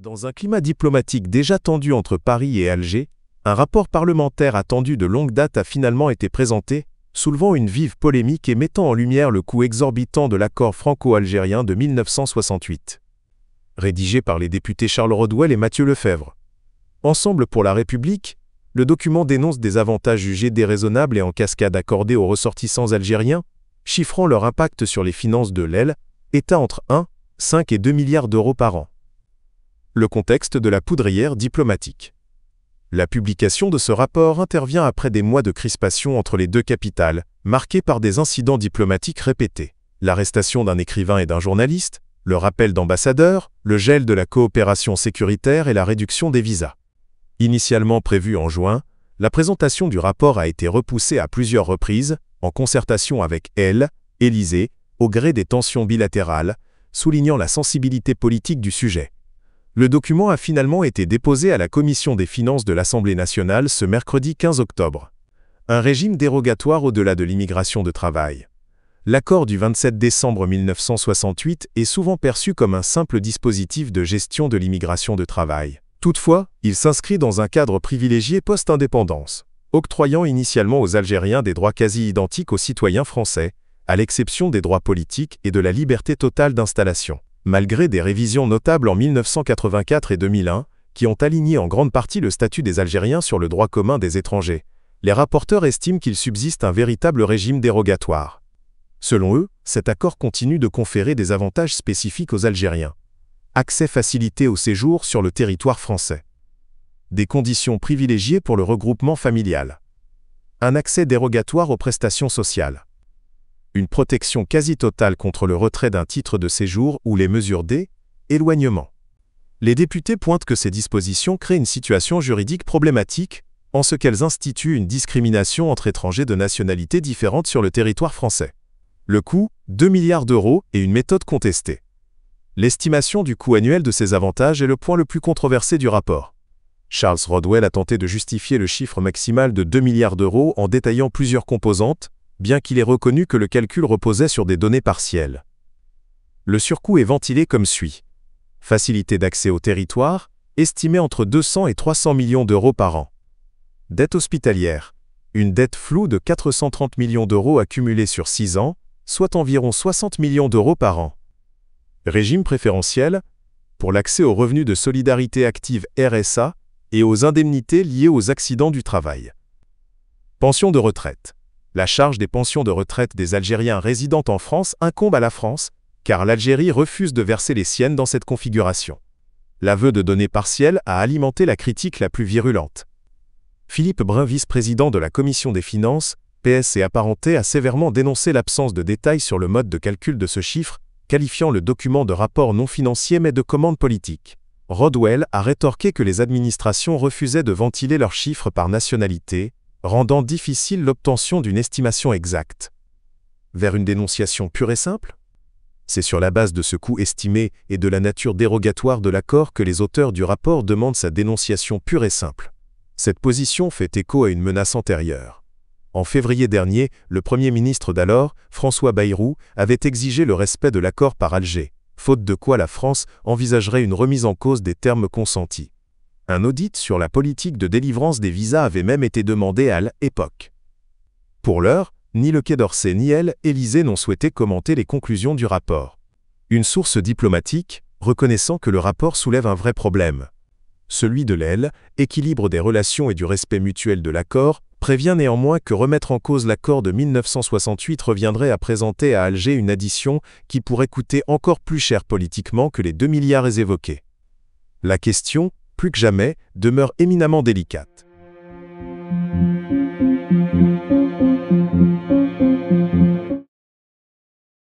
Dans un climat diplomatique déjà tendu entre Paris et Alger, un rapport parlementaire attendu de longue date a finalement été présenté, soulevant une vive polémique et mettant en lumière le coût exorbitant de l'accord franco-algérien de 1968. Rédigé par les députés Charles Rodwell et Mathieu Lefebvre. Ensemble pour la République, le document dénonce des avantages jugés déraisonnables et en cascade accordés aux ressortissants algériens, chiffrant leur impact sur les finances de l'EL, État entre 1, 5 et 2 milliards d'euros par an. Le contexte de la poudrière diplomatique. La publication de ce rapport intervient après des mois de crispation entre les deux capitales, marqués par des incidents diplomatiques répétés. L'arrestation d'un écrivain et d'un journaliste, le rappel d'ambassadeurs, le gel de la coopération sécuritaire et la réduction des visas. Initialement prévue en juin, la présentation du rapport a été repoussée à plusieurs reprises, en concertation avec l'Élysée, au gré des tensions bilatérales, soulignant la sensibilité politique du sujet. Le document a finalement été déposé à la Commission des finances de l'Assemblée nationale ce mercredi 15 octobre. Un régime dérogatoire au-delà de l'immigration de travail. L'accord du 27 décembre 1968 est souvent perçu comme un simple dispositif de gestion de l'immigration de travail. Toutefois, il s'inscrit dans un cadre privilégié post-indépendance, octroyant initialement aux Algériens des droits quasi identiques aux citoyens français, à l'exception des droits politiques et de la liberté totale d'installation. Malgré des révisions notables en 1984 et 2001, qui ont aligné en grande partie le statut des Algériens sur le droit commun des étrangers, les rapporteurs estiment qu'il subsiste un véritable régime dérogatoire. Selon eux, cet accord continue de conférer des avantages spécifiques aux Algériens. Accès facilité au séjour sur le territoire français. Des conditions privilégiées pour le regroupement familial. Un accès dérogatoire aux prestations sociales. Une protection quasi totale contre le retrait d'un titre de séjour ou les mesures d'éloignement. Les députés pointent que ces dispositions créent une situation juridique problématique, en ce qu'elles instituent une discrimination entre étrangers de nationalités différentes sur le territoire français. Le coût, 2 milliards d'euros, et une méthode contestée. L'estimation du coût annuel de ces avantages est le point le plus controversé du rapport. Charles Rodwell a tenté de justifier le chiffre maximal de 2 milliards d'euros en détaillant plusieurs composantes, bien qu'il ait reconnu que le calcul reposait sur des données partielles. Le surcoût est ventilé comme suit. Facilité d'accès au territoire, estimée entre 200 et 300 millions d'euros par an. Dette hospitalière. Une dette floue de 430 millions d'euros accumulée sur 6 ans, soit environ 60 millions d'euros par an. Régime préférentiel, pour l'accès aux revenus de solidarité active RSA et aux indemnités liées aux accidents du travail. Pension de retraite. La charge des pensions de retraite des Algériens résidant en France incombe à la France, car l'Algérie refuse de verser les siennes dans cette configuration. L'aveu de données partielles a alimenté la critique la plus virulente. Philippe Brun, vice-président de la Commission des finances, PS et apparenté, a sévèrement dénoncé l'absence de détails sur le mode de calcul de ce chiffre, qualifiant le document de rapport non financier mais de commande politique. Rodwell a rétorqué que les administrations refusaient de ventiler leurs chiffres par nationalité, rendant difficile l'obtention d'une estimation exacte. Vers une dénonciation pure et simple ? C'est sur la base de ce coût estimé et de la nature dérogatoire de l'accord que les auteurs du rapport demandent sa dénonciation pure et simple. Cette position fait écho à une menace antérieure. En février dernier, le Premier ministre d'alors, François Bayrou, avait exigé le respect de l'accord par Alger, faute de quoi la France envisagerait une remise en cause des termes consentis. Un audit sur la politique de délivrance des visas avait même été demandé à l'époque. Pour l'heure, ni le Quai d'Orsay ni l'Élysée n'ont souhaité commenter les conclusions du rapport. Une source diplomatique, reconnaissant que le rapport soulève un vrai problème. Celui de l'équilibre des relations et du respect mutuel de l'accord, prévient néanmoins que remettre en cause l'accord de 1968 reviendrait à présenter à Alger une addition qui pourrait coûter encore plus cher politiquement que les 2 milliards évoqués. La question, plus que jamais, demeure éminemment délicate.